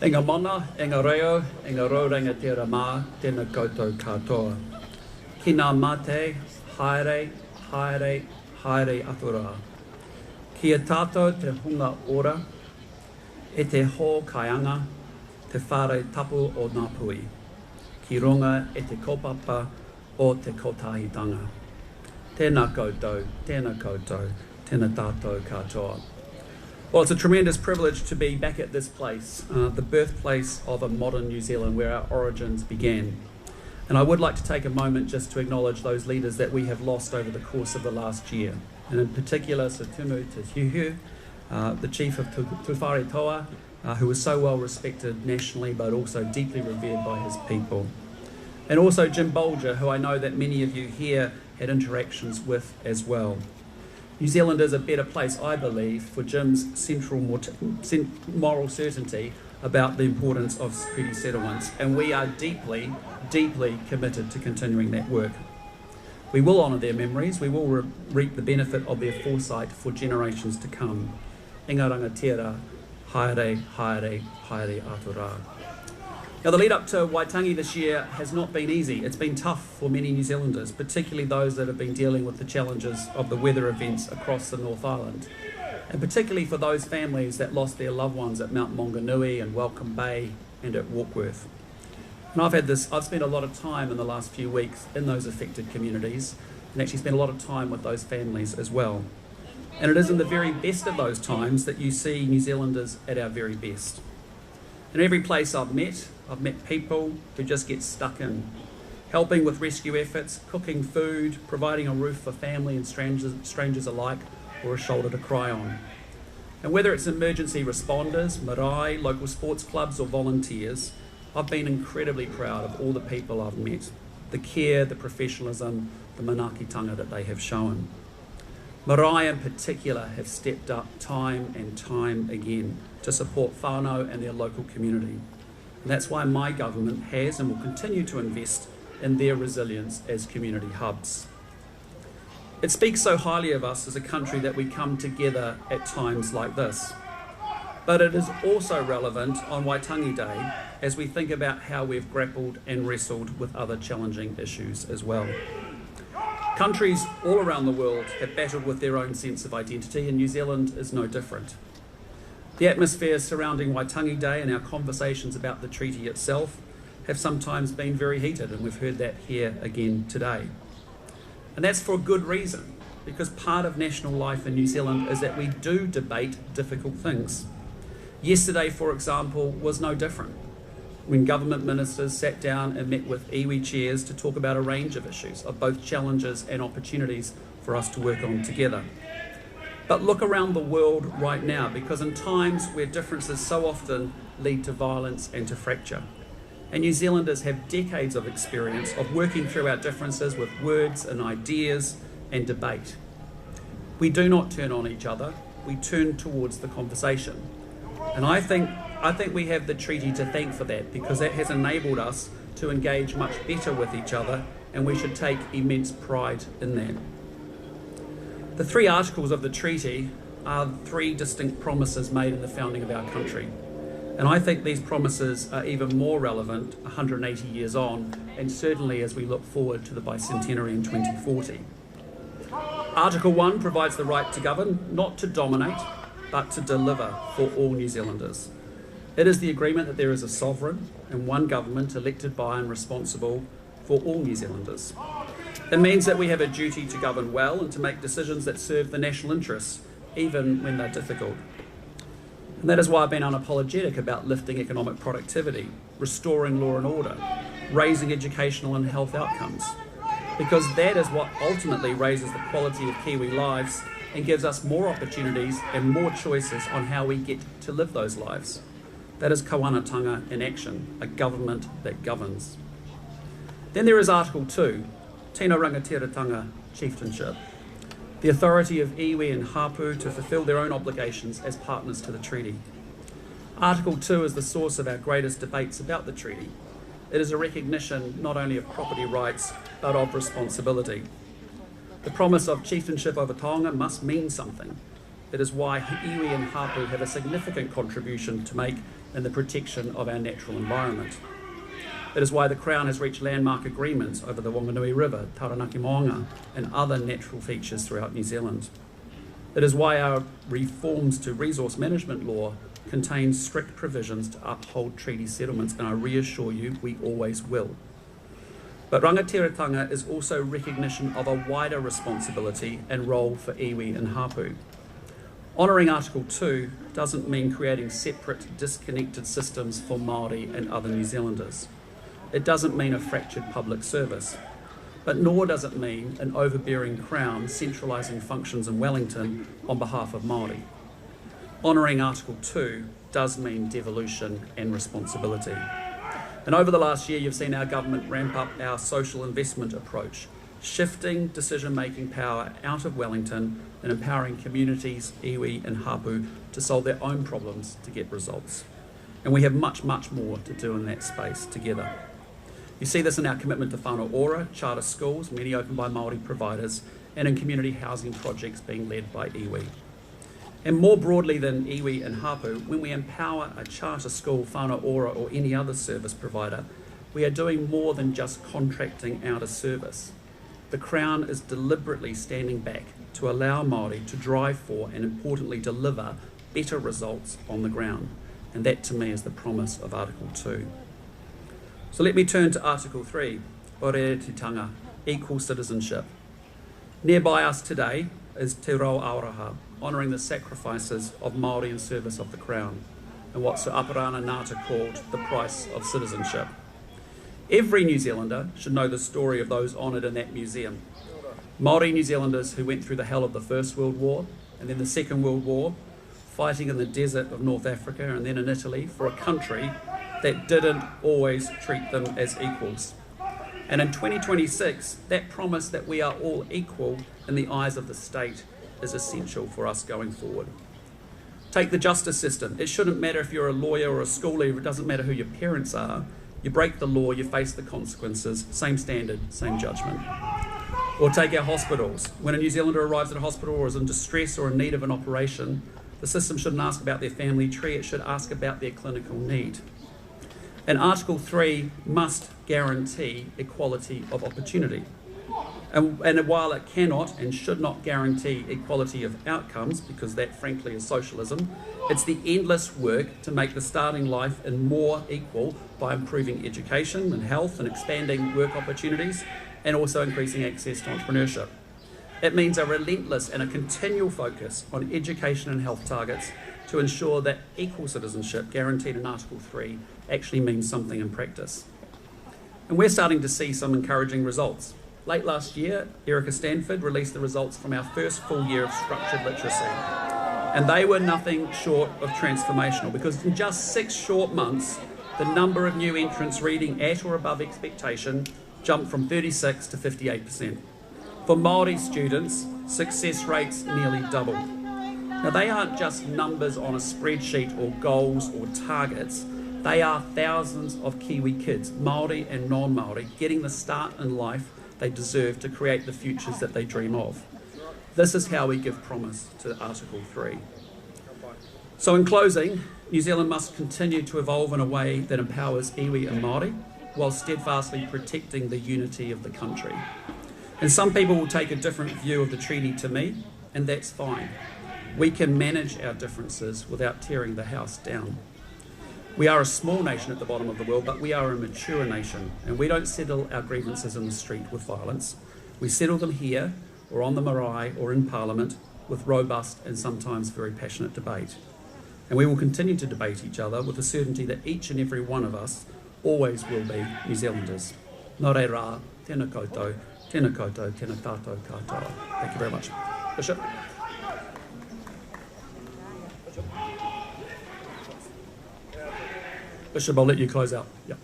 E ngā mana, e ngā reo, e ngā raurenga te rama, tēnā koutou katoa. Ki ngā mate, haere, haere, haere atura. Ki a tātou te hunga ora, e te hō kaianga, te whare tapu o ngā pui. Ki runga e te kaupapa o te kotahitanga. Tēnā koutou, tēnā koutou, tēnā tātou katoa. Well, it's a tremendous privilege to be back at this place, the birthplace of a modern New Zealand where our origins began. And I would like to take a moment just to acknowledge those leaders that we have lost over the course of the last year. And in particular, Sir Tumu Te Hiuhiu, the chief of Tuwhare Toa, who was so well respected nationally but also deeply revered by his people. And also Jim Bolger, who I know that many of you here had interactions with as well. New Zealand is a better place, I believe, for Jim's central moral certainty about the importance of treaty settlements, and we are deeply, deeply committed to continuing that work. We will honour their memories, we will reap the benefit of their foresight for generations to come. Inga rangatira, haere, haere, haere atura. Now, the lead up to Waitangi this year has not been easy. It's been tough for many New Zealanders, particularly those that have been dealing with the challenges of the weather events across the North Island, and particularly for those families that lost their loved ones at Mount Maunganui and Welcome Bay and at Warkworth. And I've spent a lot of time in the last few weeks in those affected communities and actually spent a lot of time with those families as well. And it is in the very best of those times that you see New Zealanders at our very best. In every place I've met people who just get stuck in, helping with rescue efforts, cooking food, providing a roof for family and strangers alike, or a shoulder to cry on. And whether it's emergency responders, marae, local sports clubs or volunteers, I've been incredibly proud of all the people I've met, the care, the professionalism, the manaakitanga that they have shown. Marae in particular have stepped up time and time again to support whānau and their local community. And that's why my government has and will continue to invest in their resilience as community hubs. It speaks so highly of us as a country that we come together at times like this. But it is also relevant on Waitangi Day as we think about how we've grappled and wrestled with other challenging issues as well. Countries all around the world have battled with their own sense of identity, and New Zealand is no different. The atmosphere surrounding Waitangi Day and our conversations about the treaty itself have sometimes been very heated, and we've heard that here again today. And that's for a good reason, because part of national life in New Zealand is that we do debate difficult things. Yesterday, for example, was no different, when government ministers sat down and met with iwi chairs to talk about a range of issues, of both challenges and opportunities for us to work on together. But look around the world right now, because in times where differences so often lead to violence and to fracture, and New Zealanders have decades of experience of working through our differences with words and ideas and debate. We do not turn on each other, we turn towards the conversation. And I think we have the treaty to thank for that, because that has enabled us to engage much better with each other, and we should take immense pride in that. The three articles of the treaty are three distinct promises made in the founding of our country. And I think these promises are even more relevant 180 years on, and certainly as we look forward to the bicentenary in 2040. Article 1 provides the right to govern, not to dominate, but to deliver for all New Zealanders. It is the agreement that there is a sovereign and one government elected by and responsible for all New Zealanders. It means that we have a duty to govern well and to make decisions that serve the national interests, even when they're difficult. And that is why I've been unapologetic about lifting economic productivity, restoring law and order, raising educational and health outcomes, because that is what ultimately raises the quality of Kiwi lives and gives us more opportunities and more choices on how we get to live those lives. That is kawanatanga in action, a government that governs. Then there is Article 2, Tino Rangatiratanga Chieftainship, the authority of iwi and hapu to fulfil their own obligations as partners to the treaty. Article 2 is the source of our greatest debates about the treaty. It is a recognition not only of property rights, but of responsibility. The promise of chieftainship over taonga must mean something. It is why iwi and hapu have a significant contribution to make and the protection of our natural environment. It is why the Crown has reached landmark agreements over the Wanganui River, Taranaki Moonga, and other natural features throughout New Zealand. It is why our reforms to resource management law contain strict provisions to uphold treaty settlements, and I reassure you, we always will. But rangatiratanga is also recognition of a wider responsibility and role for iwi and hapu. Honouring Article 2 doesn't mean creating separate, disconnected systems for Māori and other New Zealanders. It doesn't mean a fractured public service, but nor does it mean an overbearing Crown centralising functions in Wellington on behalf of Māori. Honouring Article 2 does mean devolution and responsibility. And over the last year, you've seen our government ramp up our social investment approach, shifting decision-making power out of Wellington and empowering communities, iwi and hapu, to solve their own problems to get results. And we have much, much more to do in that space together. You see this in our commitment to whānau ora, charter schools, many opened by Māori providers, and in community housing projects being led by iwi. And more broadly than iwi and hapu, when we empower a charter school, whānau ora or any other service provider, we are doing more than just contracting out a service. The Crown is deliberately standing back to allow Māori to drive for and importantly deliver better results on the ground. And that to me is the promise of Article 2. So let me turn to Article 3, Oreretitanga, equal citizenship. Nearby us today is Te Rao Auraha, honouring the sacrifices of Māori in service of the Crown, and what Sir Aparana Ngata called the price of citizenship. Every New Zealander should know the story of those honoured in that museum. Māori New Zealanders who went through the hell of the First World War and then the Second World War, fighting in the desert of North Africa and then in Italy for a country that didn't always treat them as equals. And in 2026, that promise that we are all equal in the eyes of the state is essential for us going forward. Take the justice system. It shouldn't matter if you're a lawyer or a school leaver, it doesn't matter who your parents are. You break the law, you face the consequences, same standard, same judgment. Or take our hospitals. When a New Zealander arrives at a hospital or is in distress or in need of an operation, the system shouldn't ask about their family tree, it should ask about their clinical need. And Article 3 must guarantee equality of opportunity. And while it cannot and should not guarantee equality of outcomes, because that frankly is socialism, it's the endless work to make the starting life and more equal by improving education and health and expanding work opportunities and also increasing access to entrepreneurship. It means a relentless and a continual focus on education and health targets to ensure that equal citizenship guaranteed in Article 3 actually means something in practice. And we're starting to see some encouraging results. Late last year, Erica Stanford released the results from our first full year of structured literacy. And they were nothing short of transformational, because in just 6 short months, the number of new entrants reading at or above expectation jumped from 36 to 58%. For Māori students, success rates nearly doubled. Now, they aren't just numbers on a spreadsheet or goals or targets. They are thousands of Kiwi kids, Māori and non-Māori, getting the start in life they deserve to create the futures that they dream of. This is how we give promise to Article 3. So in closing, New Zealand must continue to evolve in a way that empowers iwi and Māori, while steadfastly protecting the unity of the country. And some people will take a different view of the treaty to me, and that's fine. We can manage our differences without tearing the house down. We are a small nation at the bottom of the world, but we are a mature nation, and we don't settle our grievances in the street with violence. We settle them here, or on the marae, or in Parliament, with robust and sometimes very passionate debate. And we will continue to debate each other with the certainty that each and every one of us always will be New Zealanders. Nō reira rā, tēnā koutou, tēnā tātou katoa. Thank you very much. Bishop. Bishop, I'll let you close out. Yep.